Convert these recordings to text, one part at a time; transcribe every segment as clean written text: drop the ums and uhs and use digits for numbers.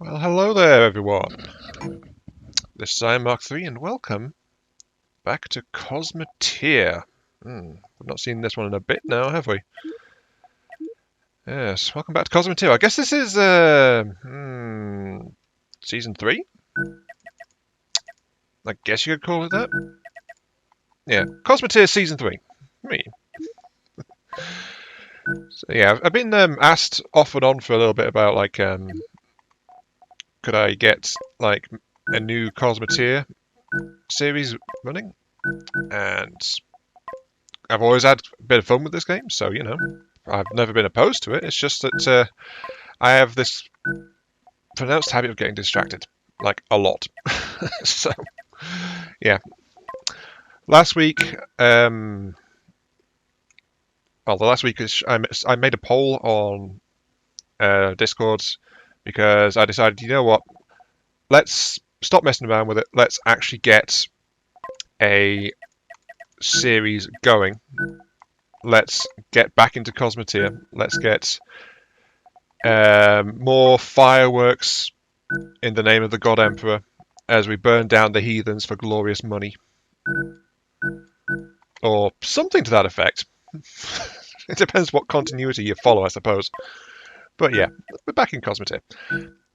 Well, hello there, everyone. This is Mark III, and welcome back to Cosmoteer. We've not seen this one in a bit now, have we? Yes, welcome back to Cosmoteer. I guess this is season 3. I guess you could call it that. Yeah, Cosmoteer season 3. Me. So yeah, I've been asked off and on for a little bit about like, could I get like a new Cosmoteer series running? And I've always had a bit of fun with this game, so you know, I've never been opposed to it. It's just that I have this pronounced habit of getting distracted, like a lot. So yeah, last week, the last week I made a poll on Discord because I decided, you know what, let's stop messing around with it. Let's actually get a series going. Let's get back into Cosmoteer. Let's get more fireworks in the name of the God Emperor as we burn down the heathens for glorious money. Or something to that effect. It depends what continuity you follow, I suppose. But yeah, we're back in Cosmoteer.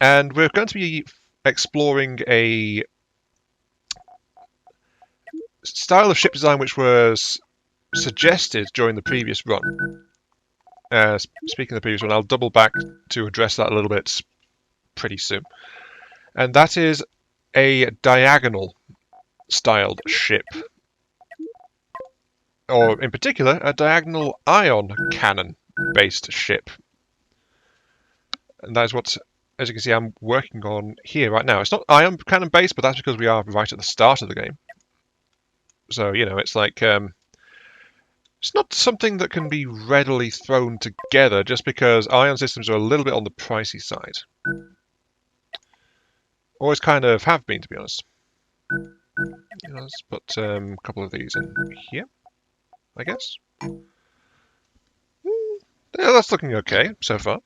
And we're going to be exploring a style of ship design which was suggested during the previous run. Speaking of the previous one, I'll double back to address that a little bit pretty soon. And that is a diagonal styled ship. Or in particular, a diagonal ion cannon based ship. And that is what, as you can see, I'm working on here right now. It's not ion cannon based, but that's because we are right at the start of the game. So, you know, it's like, it's not something that can be readily thrown together just because ion systems are a little bit on the pricey side. Always kind of have been, to be honest. Let's put a couple of these in here, I guess. Yeah, that's looking okay so far.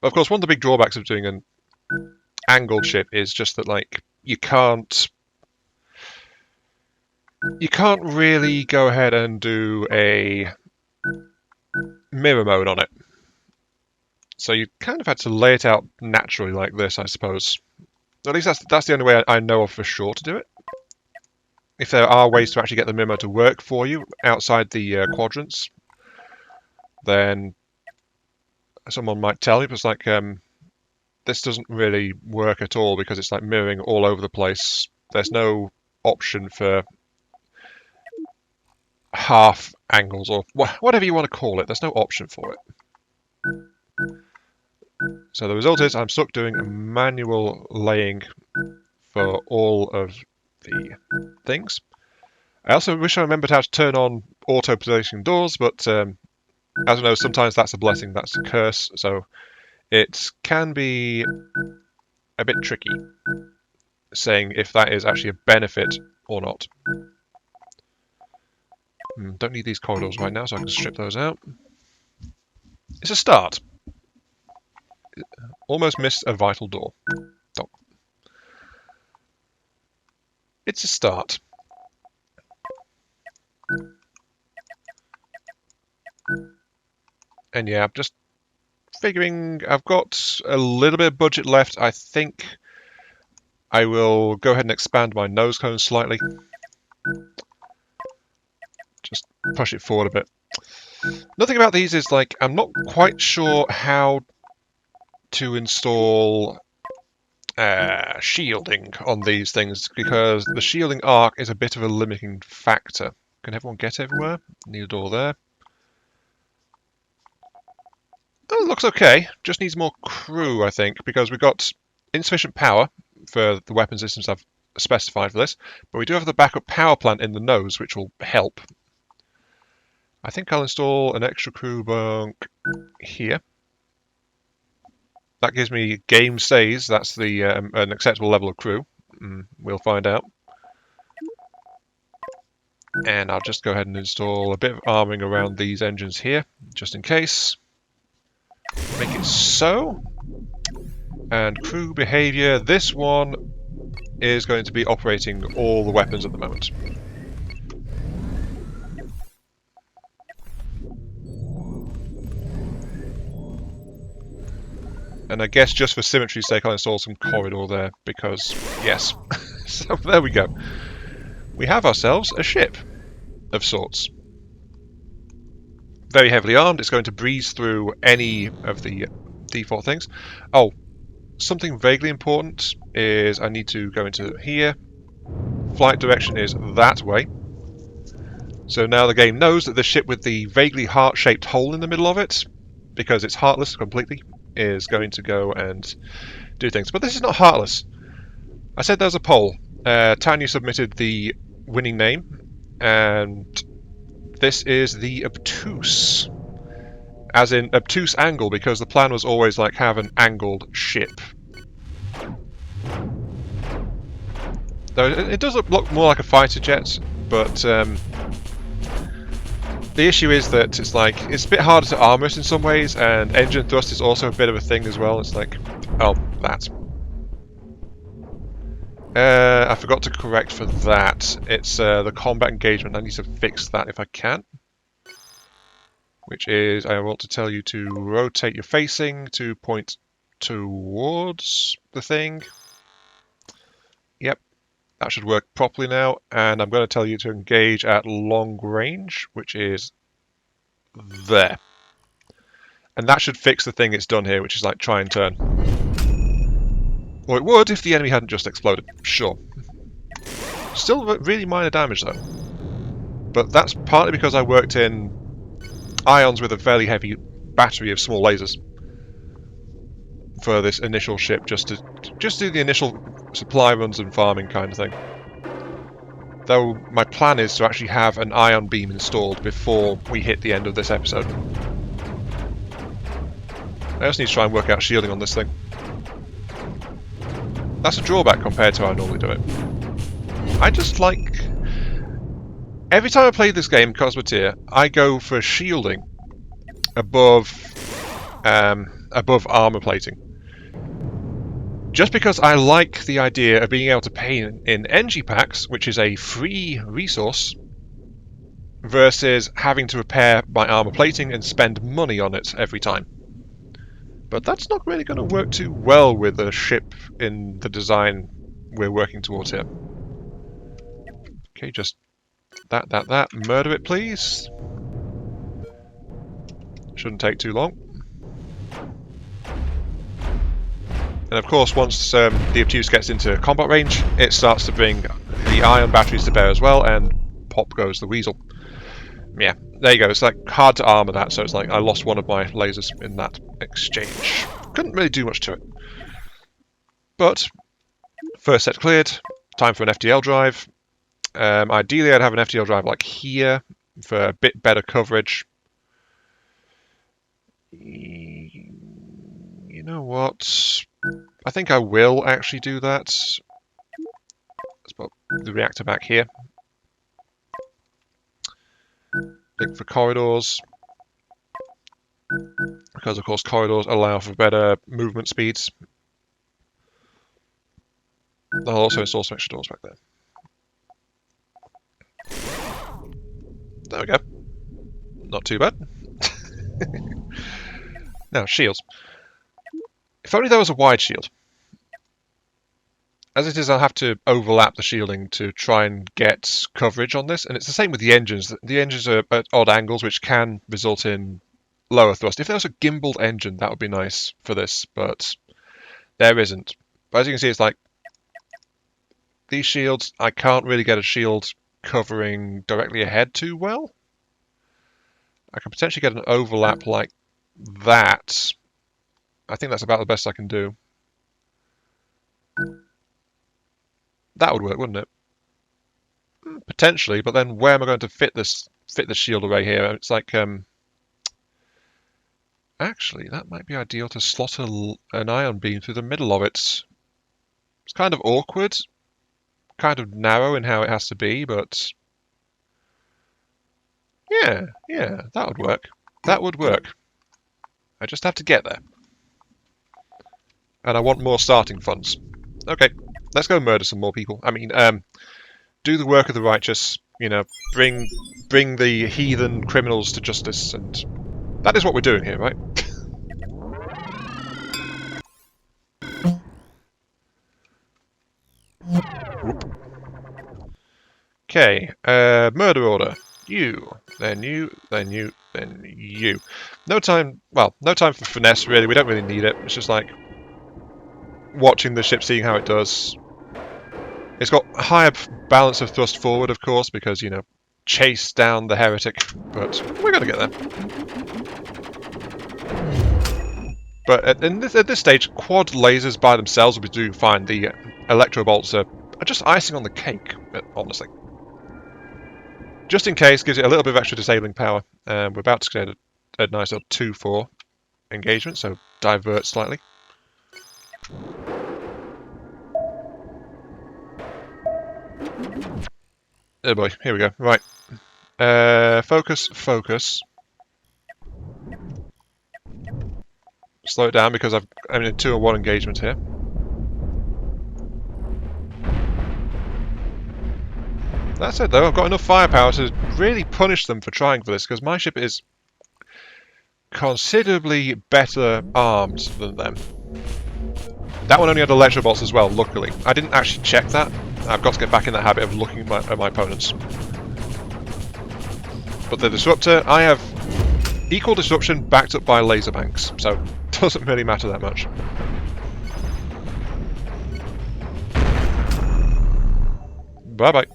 Of course, one of the big drawbacks of doing an angled ship is just that, like, you can't really go ahead and do a mirror mode on it. So you kind of had to lay it out naturally like this, I suppose. At least that's the only way I know of for sure to do it. If there are ways to actually get the mirror mode to work for you outside the quadrants, then someone might tell you, but it's like, this doesn't really work at all because it's like mirroring all over the place. There's no option for half angles or whatever you want to call it. There's no option for it. So the result is I'm stuck doing a manual laying for all of the things. I also wish I remembered how to turn on auto positioning doors, but as I know, sometimes that's a blessing, that's a curse, so it can be a bit tricky saying if that is actually a benefit or not. Don't need these corridors right now, so I can strip those out. It's a start. Almost missed a vital door. It's a start. And yeah, I'm just figuring I've got a little bit of budget left. I think I will go ahead and expand my nose cone slightly. Just push it forward a bit. Nothing about these is like, I'm not quite sure how to install shielding on these things because the shielding arc is a bit of a limiting factor. Can everyone get everywhere? Need a door there. Oh, it looks okay. Just needs more crew, I think, because we've got insufficient power for the weapon systems I've specified for this, but we do have the backup power plant in the nose, which will help. I think I'll install an extra crew bunk here. That gives me game stays. That's the an acceptable level of crew. We'll find out. And I'll just go ahead and install a bit of arming around these engines here, just in case. Make it so. And crew behaviour, this one is going to be operating all the weapons at the moment. And I guess just for symmetry's sake, I'll install some corridor there, because, yes. So there we go. We have ourselves a ship of sorts. Very heavily armed, it's going to breeze through any of the default things. Oh, something vaguely important is I need to go into here. Flight direction is that way. So now the game knows that the ship with the vaguely heart-shaped hole in the middle of it, because it's heartless completely, is going to go and do things. But this is not heartless. I said there's a poll. Tanya submitted the winning name, and this is the Obtuse. As in obtuse angle, because the plan was always like have an angled ship. Though it does look more like a fighter jet, but the issue is that it's a bit harder to armor it in some ways, and engine thrust is also a bit of a thing as well. It's like, oh, that. I forgot to correct for that. It's the combat engagement. I need to fix that if I can. Which is, I want to tell you to rotate your facing to point towards the thing. Yep, that should work properly now. And I'm going to tell you to engage at long range, which is there. And that should fix the thing it's done here, which is like try and turn. Or it would if the enemy hadn't just exploded, sure. Still really minor damage though. But that's partly because I worked in ions with a fairly heavy battery of small lasers for this initial ship, just to do the initial supply runs and farming kind of thing. Though my plan is to actually have an ion beam installed before we hit the end of this episode. I also need to try and work out shielding on this thing. That's a drawback compared to how I normally do it. I just like... Every time I play this game, Cosmoteer, I go for shielding above armor plating. Just because I like the idea of being able to pay in NG packs, which is a free resource, versus having to repair my armor plating and spend money on it every time. But that's not really going to work too well with a ship in the design we're working towards here. Okay, just that. Murder it, please. Shouldn't take too long. And of course, once the Obtuse gets into combat range, it starts to bring the ion batteries to bear as well, and pop goes the weasel. Yeah, there you go. It's like hard to armor that, so it's like I lost one of my lasers in that exchange. Couldn't really do much to it. But first set cleared. Time for an FTL drive. Ideally, I'd have an FTL drive like here for a bit better coverage. You know what? I think I will actually do that. Let's put the reactor back here. Look for corridors. Because, of course, corridors allow for better movement speeds. I'll also install some extra doors back there. There we go. Not too bad. Now, shields. If only there was a wide shield. As it is, I'll have to overlap the shielding to try and get coverage on this. And it's the same with the engines. The engines are at odd angles, which can result in lower thrust. If there was a gimbaled engine, that would be nice for this, but there isn't. But as you can see, it's like these shields, I can't really get a shield covering directly ahead too well. I can potentially get an overlap like that. I think that's about the best I can do. That would work, wouldn't it? Potentially, but then where am I going to fit the shield array here? It's like, actually, that might be ideal to slot an ion beam through the middle of it. It's kind of awkward, kind of narrow in how it has to be, but yeah, that would work. That would work. I just have to get there. And I want more starting funds. Okay, let's go murder some more people. I mean, do the work of the righteous. You know, bring the heathen criminals to justice, and that is what we're doing here, right? Okay, murder order. You, then you, then you, then you. No time for finesse, really. We don't really need it. It's just like watching the ship, seeing how it does. It's got a higher balance of thrust forward, of course, because, you know, chase down the heretic, but we're going to get there. But at this stage, quad lasers by themselves will be doing fine. The electro bolts are just icing on the cake, honestly. Just in case, gives it a little bit of extra disabling power. We're about to get a nice little 2-4 engagement, so divert slightly. Oh boy, here we go. Right. Focus, focus. Slow it down because I'm in a 2-1 engagement here. That's it though, I've got enough firepower to really punish them for trying for this, because my ship is considerably better armed than them. That one only had electro bolts as well, luckily. I didn't actually check that. I've got to get back in the habit of looking at my opponents. But the disruptor, I have equal disruption backed up by laser banks, so it doesn't really matter that much. Bye-bye.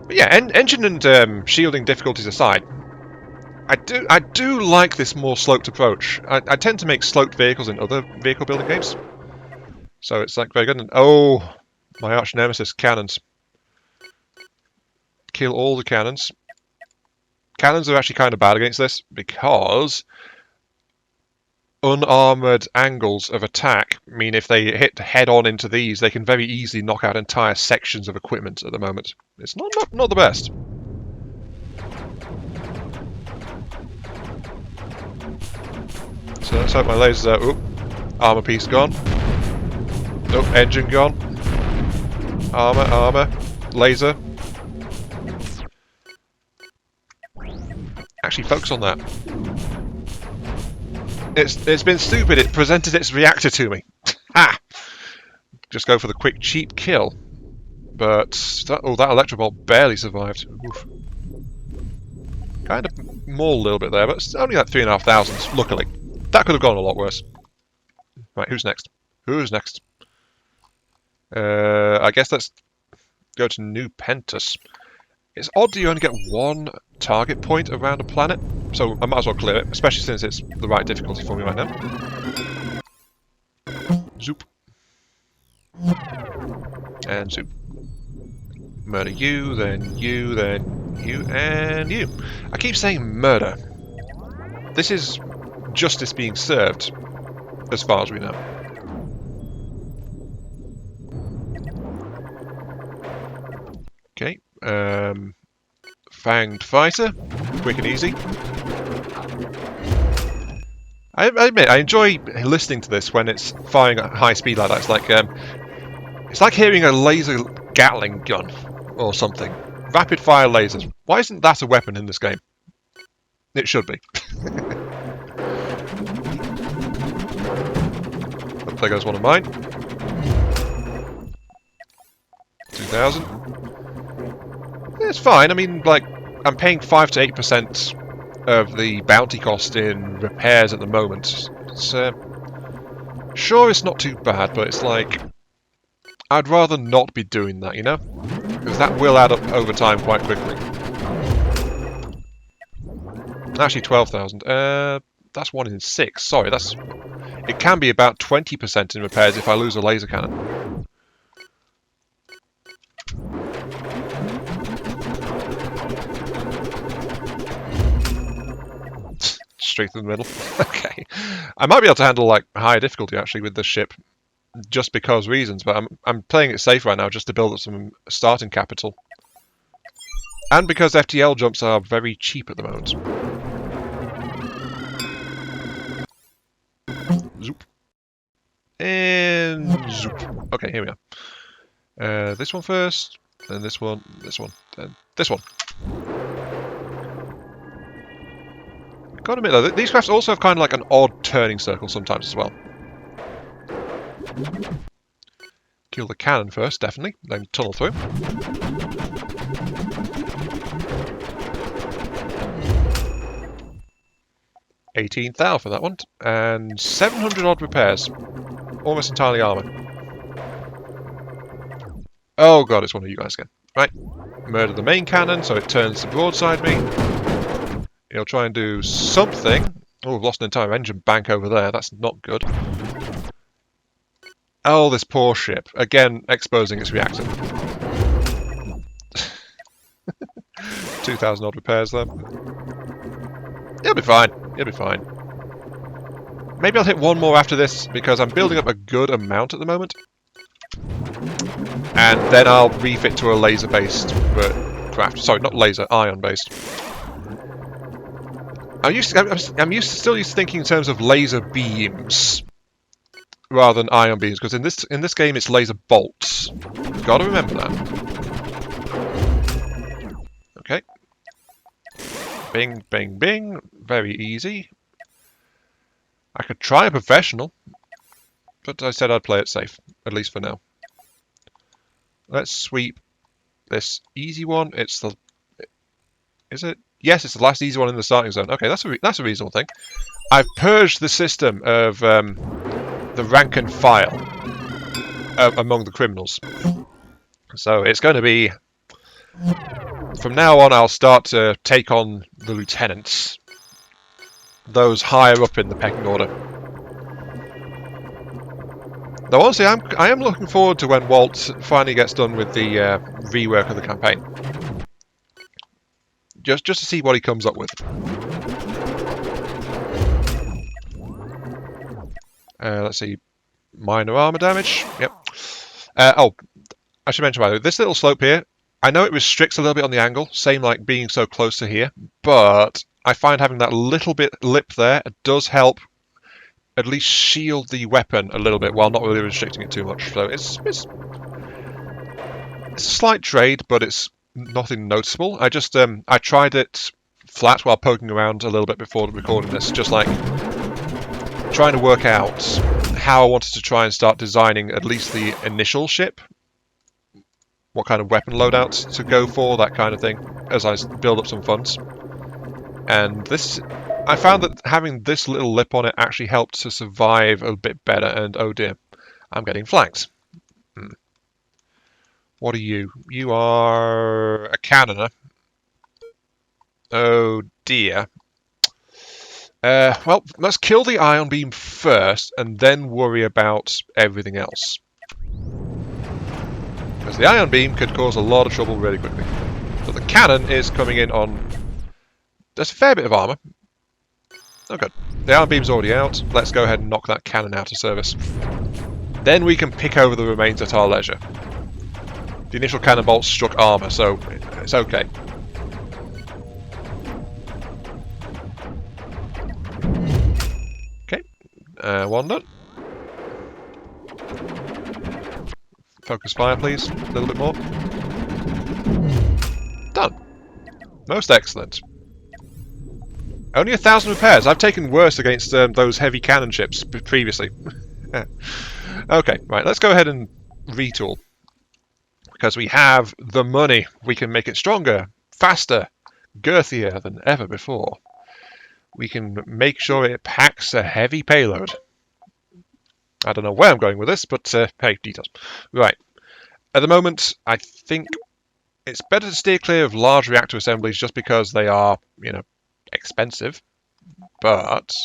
But yeah, engine and shielding difficulties aside, I do like this more sloped approach. I tend to make sloped vehicles in other vehicle building games, so it's like very good. And oh, my arch nemesis, cannons! Kill all the cannons. Cannons are actually kind of bad against this because unarmored angles of attack mean if they hit head-on into these, they can very easily knock out entire sections of equipment at the moment. It's not the best. So let's hope my lasers are... Oop, armor piece gone. Oh, engine gone. Armor, laser. Actually, focus on that. It's been stupid. It presented its reactor to me. Ha! Just go for the quick, cheap kill. But that electrobolt barely survived. Oof. Kind of mauled a little bit there, but it's only like 3,500. Luckily, that could have gone a lot worse. Right, who's next? Who's next? I guess let's go to New Pentus. It's odd that you only get one target point around a planet, so I might as well clear it, especially since it's the right difficulty for me right now. Zoop. And zoop. Murder you, then you, then you, and you. I keep saying murder. This is justice being served, as far as we know. Okay. Fanged fighter, quick and easy. I admit, I enjoy listening to this when it's firing at high speed like that. It's like hearing a laser Gatling gun or something. Rapid fire lasers. Why isn't that a weapon in this game? It should be. Oh, there goes one of mine. 2,000. It's fine. I mean, like, I'm paying 5 to 8% of the bounty cost in repairs at the moment. It's, sure, it's not too bad, but it's like, I'd rather not be doing that, you know? Because that will add up over time quite quickly. Actually, 12,000. That's 1 in 6. Sorry, it can be about 20% in repairs if I lose a laser cannon. Straight through the middle. Okay. I might be able to handle like higher difficulty actually with this ship, just because reasons. But I'm playing it safe right now just to build up some starting capital, and because FTL jumps are very cheap at the moment. And zoop. Okay, here we are. This one first, then this one, then this one. Gotta admit though, these crafts also have kind of like an odd turning circle sometimes as well. Kill the cannon first, definitely, then tunnel through. $18,000 for that one, and 700 odd repairs. Almost entirely armor. Oh god, it's one of you guys again. Right, murder the main cannon so it turns to broadside me. He'll try and do something. Oh, we've lost an entire engine bank over there. That's not good. Oh, this poor ship. Again, exposing its reactor. 2,000 odd repairs there. He'll be fine. He'll be fine. Maybe I'll hit one more after this because I'm building up a good amount at the moment. And then I'll refit to a laser-based craft. Sorry, not laser, ion-based. I'm still used to thinking in terms of laser beams rather than ion beams, because in this game it's laser bolts. Gotta remember that. Okay. Bing, bing, bing. Very easy. I could try a professional, but I said I'd play it safe, at least for now. Let's sweep this easy one. Is it? Yes, it's the last easy one in the starting zone. Okay, that's a reasonable thing. I've purged the system of the rank and file among the criminals. So it's going to be... From now on, I'll start to take on the lieutenants. Those higher up in the pecking order. Though honestly, I am looking forward to when Walt finally gets done with the rework of the campaign. Just to see what he comes up with. Let's see. Minor armor damage. Yep. Oh, I should mention, by the way, this little slope here, I know it restricts a little bit on the angle, same like being so close to here, but I find having that little bit lip there does help at least shield the weapon a little bit while not really restricting it too much. So it's a slight trade, but it's nothing noticeable. I tried it flat while poking around a little bit before recording this, just like trying to work out how I wanted to try and start designing at least the initial ship, what kind of weapon loadouts to go for, that kind of thing, as I build up some funds. And this, I found that having this little lip on it actually helped to survive a bit better, and oh dear, I'm getting flanked. What are you? You are a cannoner. Oh dear. Well, let's kill the ion beam first, and then worry about everything else. Because the ion beam could cause a lot of trouble really quickly. So the cannon is coming in on... There's a fair bit of armor. Oh good. The ion beam's already out. Let's go ahead and knock that cannon out of service. Then we can pick over the remains at our leisure. The initial cannon bolt struck armor, so it's okay. Okay, one done. Focus fire, please. A little bit more. Done. Most excellent. Only 1,000 repairs. I've taken worse against those heavy cannon ships previously. Okay, right. Let's go ahead and retool. Because we have the money. We can make it stronger, faster, girthier than ever before. We can make sure it packs a heavy payload. I don't know where I'm going with this, but hey, details. Right. At the moment, I think it's better to steer clear of large reactor assemblies just because they are, expensive. But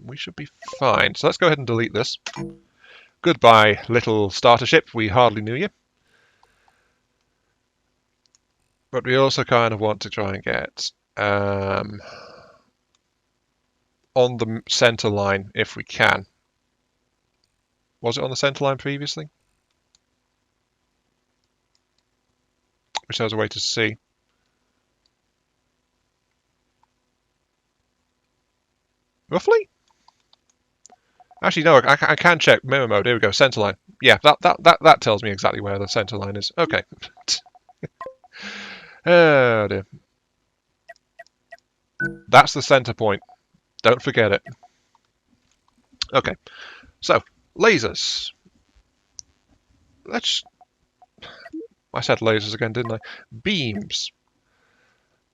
we should be fine. So let's go ahead and delete this. Goodbye, little starter ship. We hardly knew you. But we also kind of want to try and get on the center line if we can. Was it on the center line previously? Wish there was a way to see. Roughly? Actually, no, I can check mirror mode. Here we go, center line. Yeah, that tells me exactly where the center line is. Okay. Oh dear. That's the center point. Don't forget it. Okay, so lasers. I said lasers again, didn't I? Beams.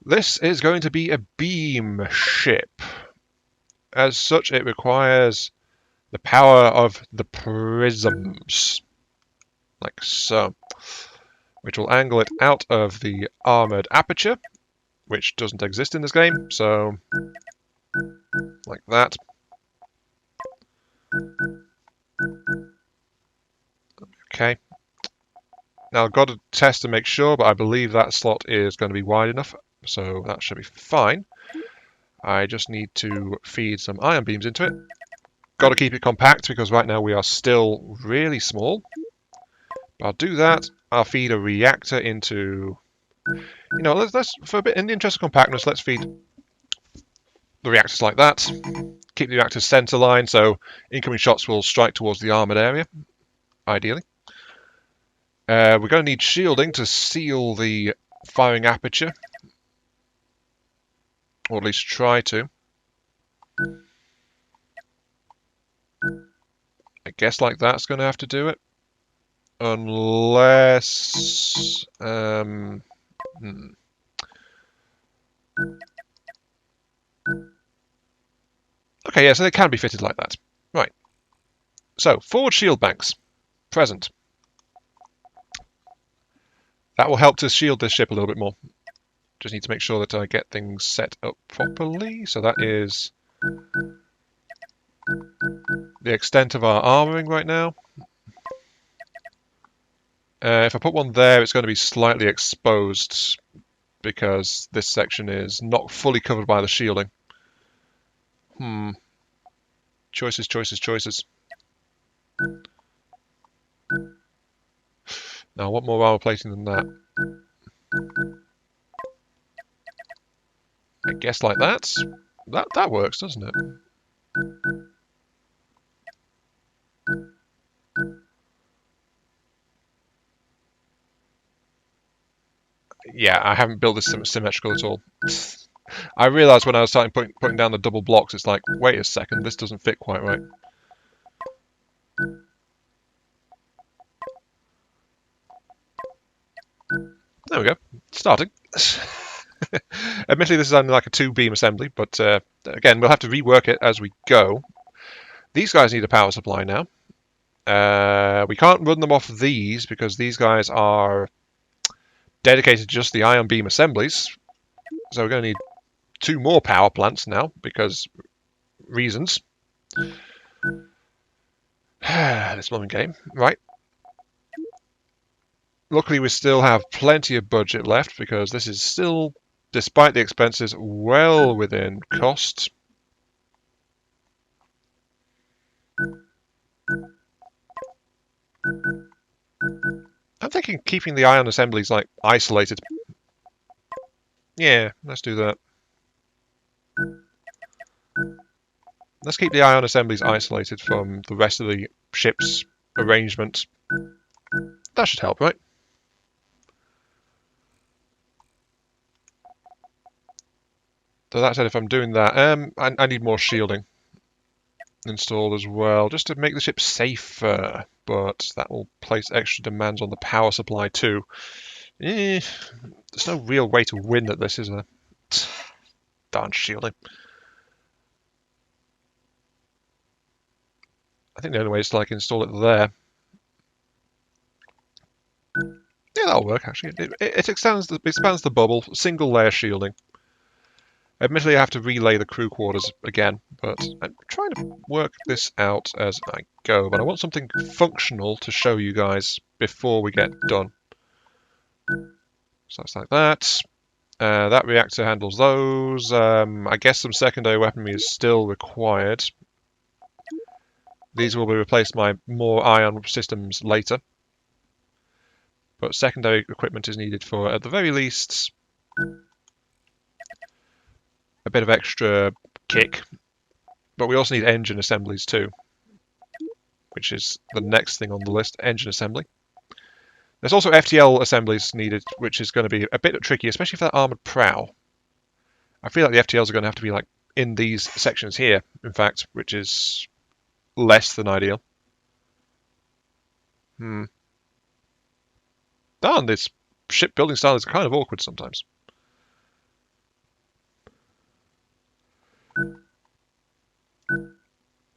This is going to be a beam ship. As such, it requires the power of the prisms, like so, which will angle it out of the armored aperture, which doesn't exist in this game, so like that. Okay. Now I've got to test to make sure, but I believe that slot is going to be wide enough, so that should be fine. I just need to feed some ion beams into it. Got to keep it compact because right now we are still really small. But I'll do that. I'll feed a reactor into, you know, let's for a bit in the interest of compactness, let's feed the reactors like that. Keep the reactors center line so incoming shots will strike towards the armored area, ideally. We're going to need shielding to seal the firing aperture, or at least try to. I guess like that's going to have to do it. Unless... Okay, yeah, so they can be fitted like that. Right. So, forward shield banks. Present. That will help to shield this ship a little bit more. Just need to make sure that I get things set up properly. So that is the extent of our armoring right now. If I put one there, it's going to be slightly exposed because this section is not fully covered by the shielding. Choices, choices, choices. Now, what more armor plating than that? I guess like that. That works, doesn't it? Yeah, I haven't built this symmetrical at all. I realised when I was starting putting down the double blocks, it's like, wait a second, this doesn't fit quite right. There we go. Starting. Admittedly, this is only like a 2-beam assembly, but again, we'll have to rework it as we go. These guys need a power supply now. We can't run them off these because these guys are dedicated to just the ion beam assemblies. So we're going to need 2 more power plants now because reasons. This blooming game. Right. Luckily, we still have plenty of budget left because this is still, despite the expenses, well within cost. I'm thinking keeping the ion assemblies like isolated. Yeah, let's do that. Let's keep the ion assemblies isolated from the rest of the ship's arrangement. That should help, right? So that said, if I'm doing that, I need more shielding installed as well, just to make the ship safer. But that will place extra demands on the power supply too. There's no real way to win at this, is there? Darn shielding. I think the only way is to like install it there. Yeah, that'll work actually. It expands the bubble, single layer shielding. Admittedly, I have to relay the crew quarters again, but I'm trying to work this out as I go. But I want something functional to show you guys before we get done. So it's like that. That reactor handles those. I guess some secondary weaponry is still required. These will be replaced by more ion systems later. But secondary equipment is needed for, at the very least, a bit of extra kick. But we also need engine assemblies too. which is the next thing on the list, engine assembly. There's also FTL assemblies needed, which is going to be a bit tricky, especially for that armoured prow. I feel like the FTLs are going to have to be like in these sections here, in fact, which is less than ideal. Darn, this shipbuilding style is kind of awkward sometimes.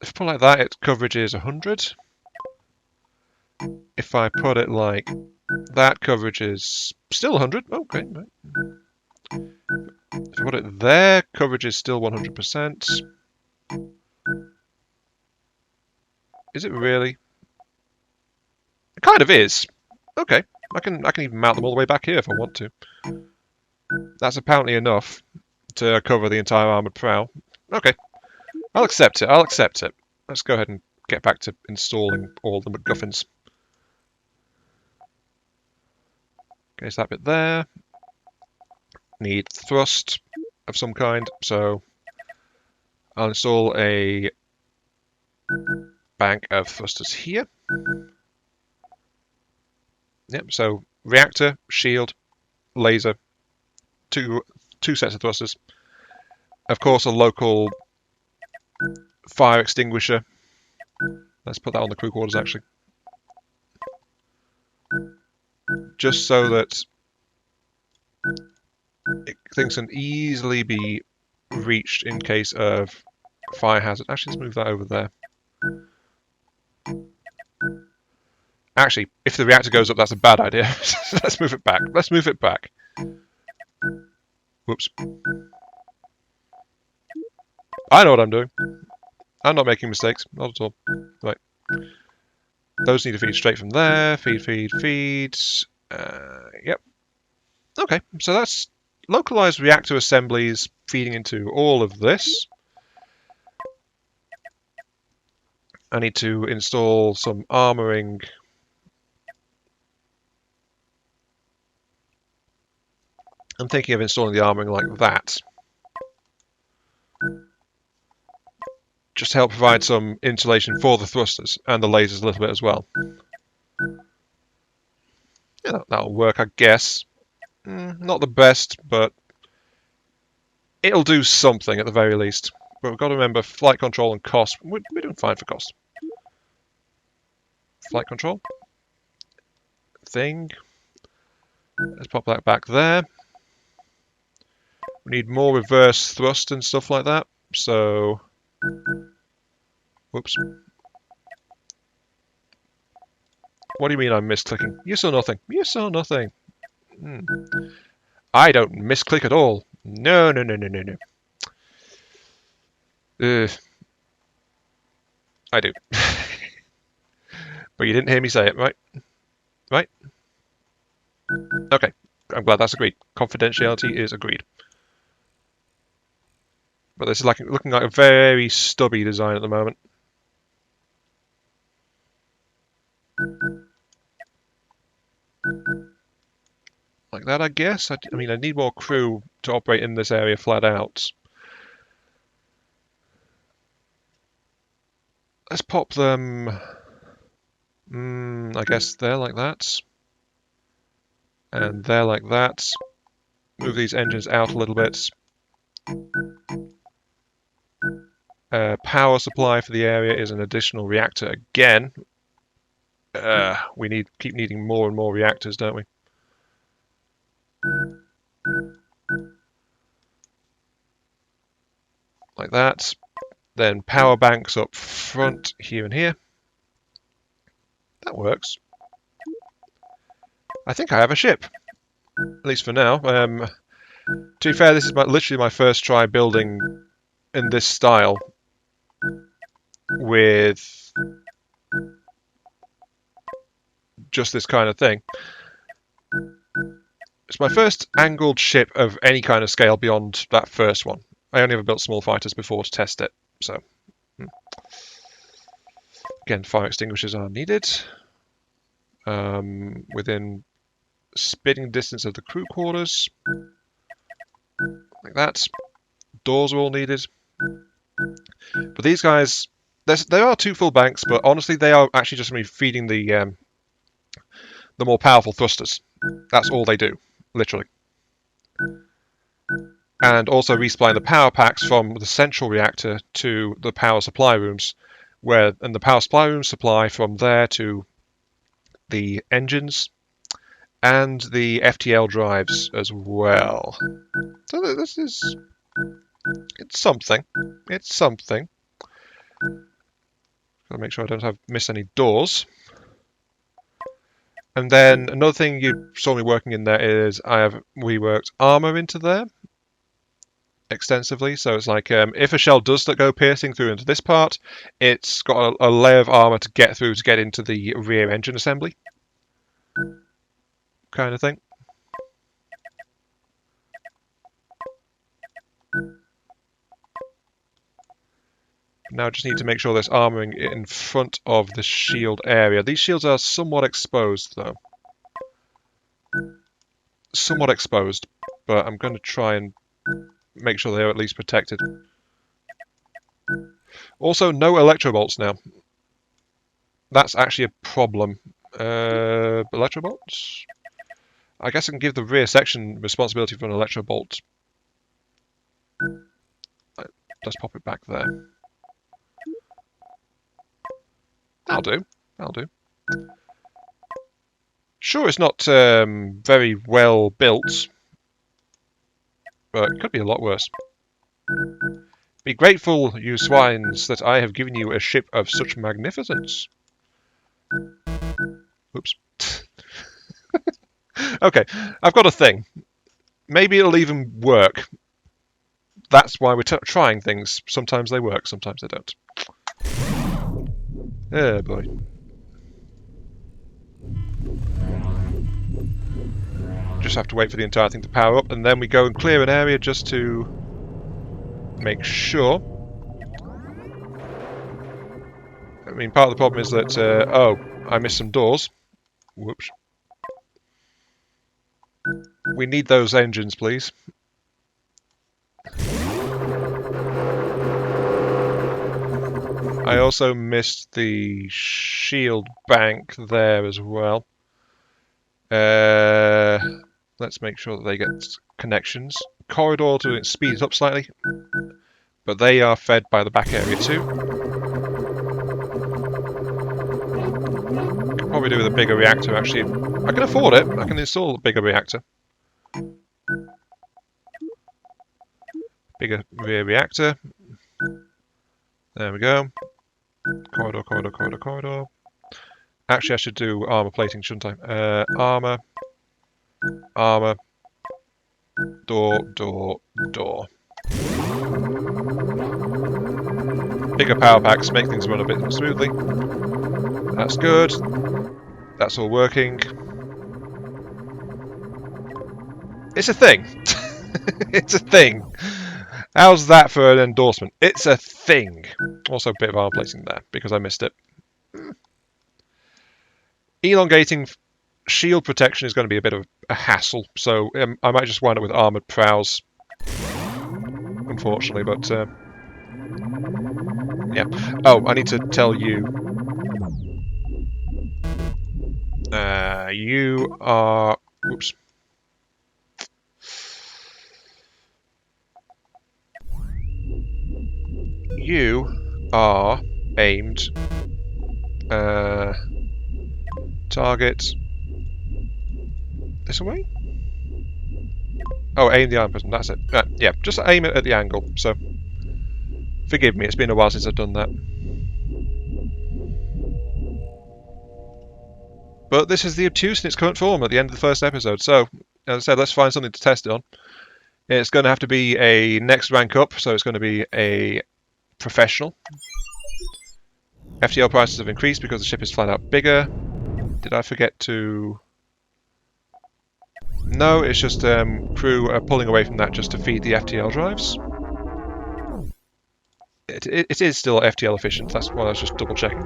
If I put it like that, its coverage is 100. If I put it like that, coverage is still 100. Okay, right. If I put it there, coverage is still 100%. Is it really? It kind of is. Okay, I can even mount them all the way back here if I want to. That's apparently enough to cover the entire armoured prow. Okay, I'll accept it. I'll accept it. Let's go ahead and get back to installing all the MacGuffins. Okay, so that bit there. Need thrust of some kind, so I'll install a bank of thrusters here. Yep, so reactor, shield, laser, two sets of thrusters. Of course, a local fire extinguisher. Let's put that on the crew quarters, actually. Just so that things can easily be reached in case of fire hazard. Actually, let's move that over there. Actually, if the reactor goes up, that's a bad idea. Let's move it back. Let's move it back. Whoops. I know what I'm doing. I'm not making mistakes. Not at all. Right. Those need to feed straight from there. Feed, feed, feed. Yep. Okay, so that's localized reactor assemblies feeding into all of this. I need to install some armoring. I'm thinking of installing the armoring like that. Just to help provide some insulation for the thrusters and the lasers a little bit as well. Yeah, that'll work, I guess. Not the best, but it'll do something at the very least. But we've got to remember flight control and cost. We're doing fine for cost. Flight control. Thing. Let's pop that back there. We need more reverse thrust and stuff like that. So, whoops. What do you mean I'm misclicking? You saw nothing. You saw nothing. I don't misclick at all. No, no, no, no, no, no. I do. But you didn't hear me say it, right? Right? Okay. I'm glad that's agreed. Confidentiality is agreed. But this is like looking like a very stubby design at the moment. Like that, I guess. I mean, I need more crew to operate in this area flat out. Let's pop them. I guess they're like that. And they're like that. Move these engines out a little bit. Power supply for the area is an additional reactor again. We keep needing more and more reactors, don't we? Like that. Then power banks up front here and here. That works. I think I have a ship. At least for now. To be fair, this is literally my first try building in this style with just this kind of thing. It's my first angled ship of any kind of scale beyond that first one. I only ever built small fighters before to test it, so. Again, fire extinguishers are needed. Within spitting distance of the crew quarters. Like that. Doors are all needed. But these guys There are 2 full banks, but honestly, they are actually just going to be feeding the more powerful thrusters. That's all they do, literally. And also resupplying the power packs from the central reactor to the power supply rooms, and the power supply rooms supply from there to the engines and the FTL drives as well. So this is... it's something. It's something. Gotta make sure I don't miss any doors. And then another thing you saw me working in there is I have reworked armor into there extensively. So it's like if a shell does go piercing through into this part, it's got a layer of armor to get through to get into the rear engine assembly. Kind of thing. Now I just need to make sure there's armoring in front of the shield area. These shields are somewhat exposed, though. Somewhat exposed, but I'm going to try and make sure they're at least protected. Also, no electro bolts now. That's actually a problem. Electro bolts? I guess I can give the rear section responsibility for an electro bolt. Let's pop it back there. That'll do. That'll do. Sure, it's not very well built, but it could be a lot worse. Be grateful, you swines, that I have given you a ship of such magnificence. Oops. Okay, I've got a thing. Maybe it'll even work. That's why we're trying things. Sometimes they work, sometimes they don't. Oh boy. Just have to wait for the entire thing to power up, and then we go and clear an area just to make sure. I mean, part of the problem is that, oh, I missed some doors. Whoops. We need those engines, please. I also missed the shield bank there as well. Let's make sure that they get connections. Corridor to speed it up slightly, but they are fed by the back area too. Could probably do with a bigger reactor actually. I can afford it. I can install a bigger reactor. Bigger rear reactor. There we go. Corridor, corridor, corridor, corridor. Actually, I should do armor plating, shouldn't I? Armor. Armor. Door, door, door. Bigger power packs make things run a bit more smoothly. That's good. That's all working. It's a thing. It's a thing. How's that for an endorsement? It's a thing. Also a bit of armor plating there because I missed it. Elongating shield protection is going to be a bit of a hassle, so I might just wind up with armoured prows, unfortunately, but yeah. Oh, I need to tell you, you are... Oops. You are aimed... target this way? Oh, aim the iron prism, that's it. Yeah, just aim it at the angle, so forgive me, it's been a while since I've done that. But this is the Obtuse in its current form at the end of the first episode, so as I said, let's find something to test it on. It's going to have to be a next rank up, so it's going to be a professional. FTL prices have increased because the ship is flat out bigger. Did I forget to... No, it's just crew are pulling away from that just to feed the FTL drives. It is still FTL efficient, that's why I was just double checking.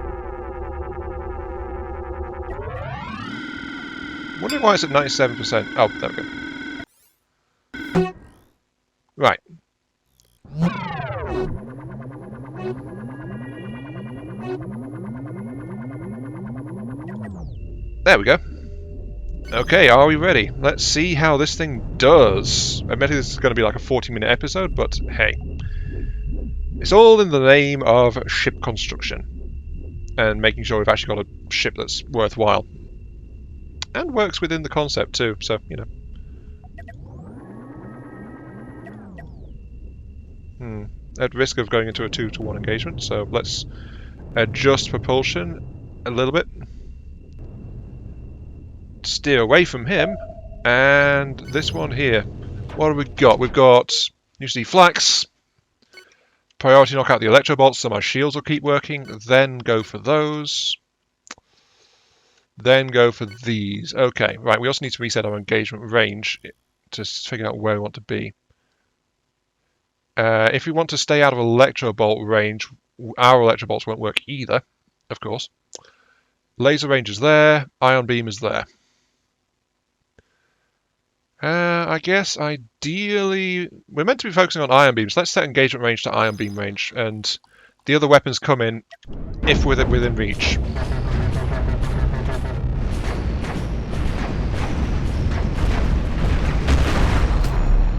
Wondering why it's at 97%. Oh, there we go. Right. There we go. Okay, are we ready? Let's see how this thing does. Admittedly, this is going to be like a 40-minute episode, but hey. It's all in the name of ship construction. And making sure we've actually got a ship that's worthwhile. And works within the concept too, so, you know. At risk of going into a 2-to-1 engagement, so let's adjust propulsion a little bit. Steer away from him, and this one here. What have we got? We've got UC Flax, priority knock out the electro bolts so my shields will keep working, then go for those, then go for these. Okay, right, we also need to reset our engagement range to figure out where we want to be. If we want to stay out of electro bolt range, our electro bolts won't work either, of course. Laser range is there, ion beam is there. I guess ideally we're meant to be focusing on ion beams. Let's set engagement range to ion beam range, and the other weapons come in if within reach.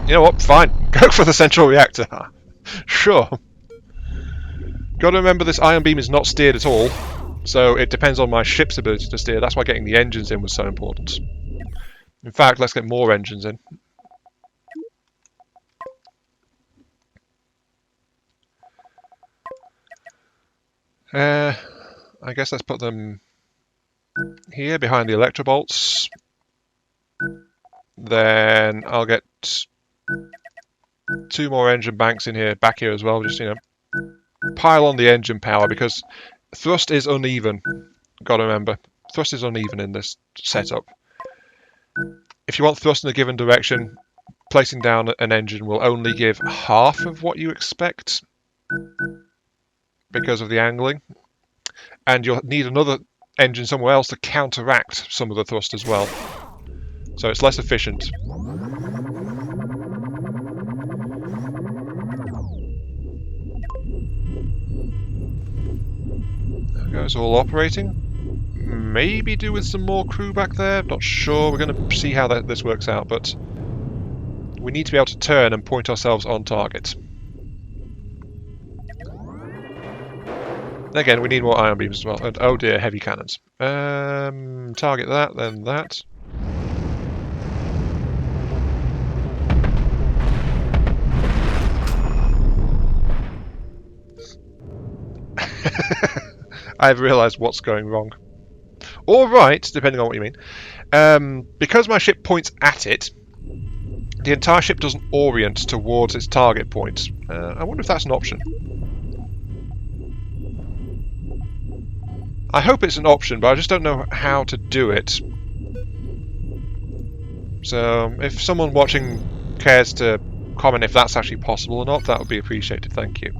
You know what? Fine. Go for the central reactor. Sure. Got to remember this ion beam is not steered at all, so it depends on my ship's ability to steer. That's why getting the engines in was so important. In fact, let's get more engines in. I guess let's put them here behind the electrobolts. Then I'll get 2 more engine banks in here, back here as well. Just, you know, pile on the engine power because thrust is uneven. Got to remember, thrust is uneven in this setup. If you want thrust in a given direction, placing down an engine will only give half of what you expect because of the angling. And you'll need another engine somewhere else to counteract some of the thrust as well. So it's less efficient. There goes all operating. Maybe do with some more crew back there. Not sure. We're going to see how this works out, but we need to be able to turn and point ourselves on target. Again, we need more ion beams as well. And oh dear, heavy cannons. Target that, then that. I've realised what's going wrong. Or right, depending on what you mean. Because my ship points at it, the entire ship doesn't orient towards its target point. I wonder if that's an option. I hope it's an option, but I just don't know how to do it. So, if someone watching cares to comment if that's actually possible or not, that would be appreciated, thank you.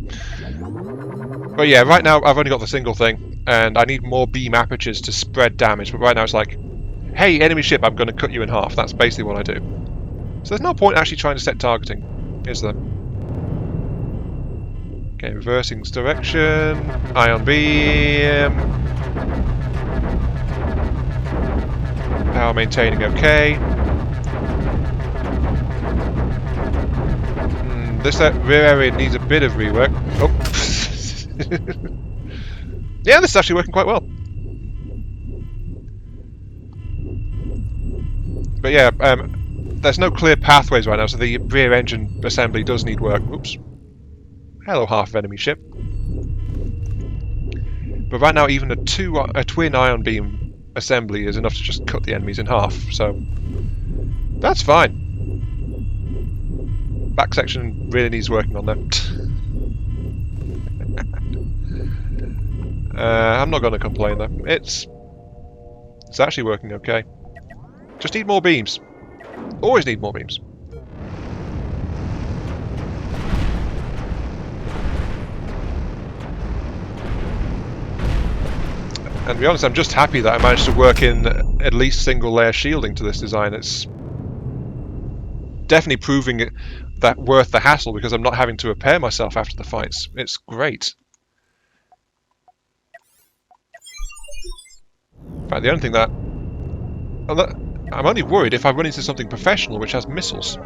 But yeah, right now I've only got the single thing, and I need more beam apertures to spread damage, but right now it's like, hey, enemy ship, I'm going to cut you in half. That's basically what I do. So there's no point actually trying to set targeting, is there? Okay, reversing its direction, ion beam, power maintaining okay. This rear area needs a bit of rework. Oh. Yeah, this is actually working quite well. But yeah, there's no clear pathways right now, so the rear engine assembly does need work. Oops. Hello, half of enemy ship. But right now, even a twin ion beam assembly is enough to just cut the enemies in half, so that's fine. Back section really needs working on that. I'm not going to complain though. It's actually working okay. Just need more beams. Always need more beams. And to be honest, I'm just happy that I managed to work in at least single layer shielding to this design. It's definitely proving that worth the hassle because I'm not having to repair myself after the fights. It's great. In fact, the only thing that I'm only worried if I run into something professional which has missiles.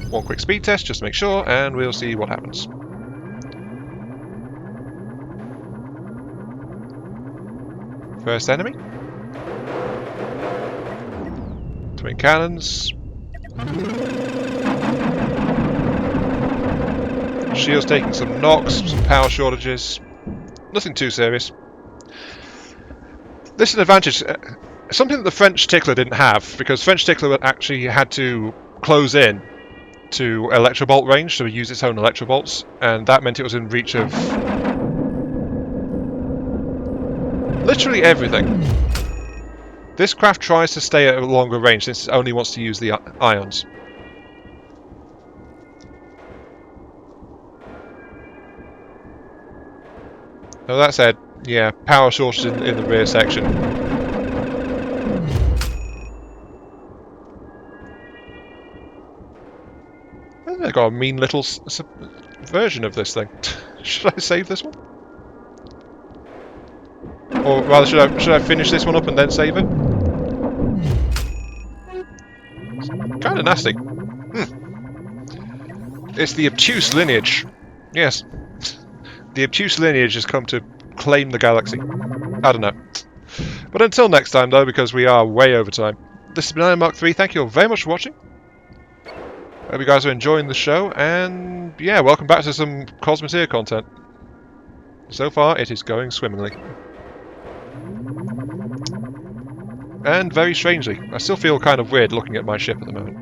One quick speed test just to make sure, and we'll see what happens. First enemy. Twin cannons. Shield's taking some knocks, some power shortages. Nothing too serious. This is an advantage. Something that the French tickler didn't have, because French tickler actually had to close in to electrobolt range, so it used its own electrobolts, and that meant it was in reach of literally everything. This craft tries to stay at a longer range since it only wants to use the ions. Now that said, yeah, power shortage in the rear section. I got a mean little version of this thing. Should I save this one? Or rather, should I finish this one up and then save it? Kind of nasty. It's the Obtuse lineage. Yes. The Obtuse lineage has come to claim the galaxy. I don't know. But until next time, though, because we are way over time, this has been Iron Mark 3. Thank you all very much for watching. I hope you guys are enjoying the show, and yeah, welcome back to some Cosmoteer content. So far, it is going swimmingly. And very strangely, I still feel kind of weird looking at my ship at the moment.